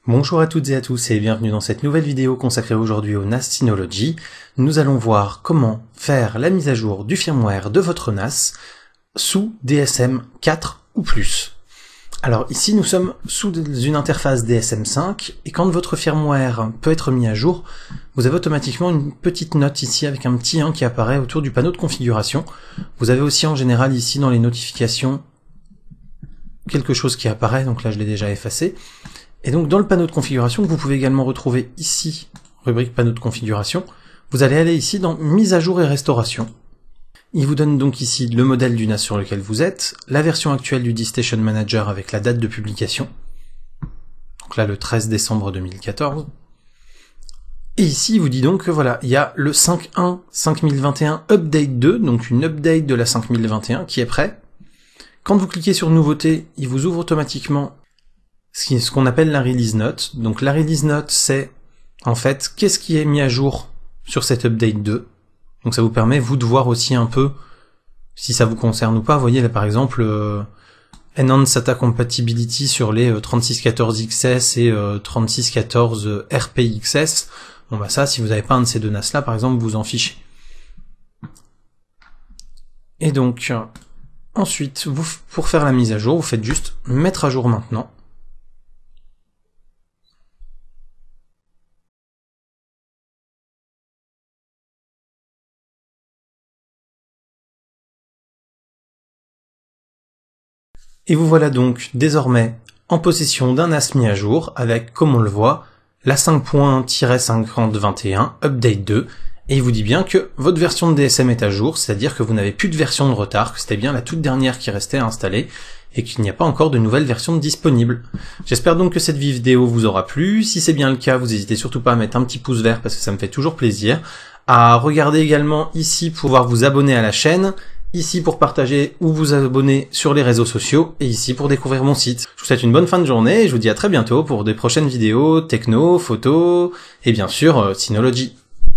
Bonjour à toutes et à tous et bienvenue dans cette nouvelle vidéo consacrée aujourd'hui au NAS Synology. Nous allons voir comment faire la mise à jour du firmware de votre NAS sous DSM 4 ou plus. Alors ici nous sommes sous une interface DSM 5 et quand votre firmware peut être mis à jour, vous avez automatiquement une petite note ici avec un petit 1 qui apparaît autour du panneau de configuration. Vous avez aussi en général ici dans les notifications quelque chose qui apparaît, donc là je l'ai déjà effacé. Et donc dans le panneau de configuration, que vous pouvez également retrouver ici, rubrique panneau de configuration, vous allez aller ici dans mise à jour et restauration. Il vous donne donc ici le modèle du NAS sur lequel vous êtes, la version actuelle du DiskStation Manager avec la date de publication, donc là le 13 décembre 2014. Et ici il vous dit donc que voilà, il y a le 5.1 5021 Update 2, donc une update de la 5021 qui est prêt. Quand vous cliquez sur nouveauté, il vous ouvre automatiquement ce qu'on appelle la release note. Donc la release note, c'est en fait qu'est-ce qui est mis à jour sur cette update 2. Donc ça vous permet vous de voir aussi un peu si ça vous concerne ou pas. Vous voyez là par exemple Enhanced SATA Compatibility sur les 3614XS et 3614 RPXS. Bon bah ça, si vous n'avez pas un de ces deux NAS là par exemple, vous en fichez. Et donc ensuite, pour faire la mise à jour, vous faites juste mettre à jour maintenant. Et vous voilà donc désormais en possession d'un NAS mis à jour avec, comme on le voit, la 5.5021 Update 2, et il vous dit bien que votre version de DSM est à jour, c'est-à-dire que vous n'avez plus de version de retard, que c'était bien la toute dernière qui restait à installer, et qu'il n'y a pas encore de nouvelle version disponible. J'espère donc que cette vidéo vous aura plu. Si c'est bien le cas, vous n'hésitez surtout pas à mettre un petit pouce vert parce que ça me fait toujours plaisir, à regarder également ici pour pouvoir vous abonner à la chaîne, ici pour partager ou vous abonner sur les réseaux sociaux, et ici pour découvrir mon site. Je vous souhaite une bonne fin de journée, et je vous dis à très bientôt pour des prochaines vidéos, techno, photos, et bien sûr, Synology.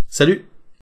Salut!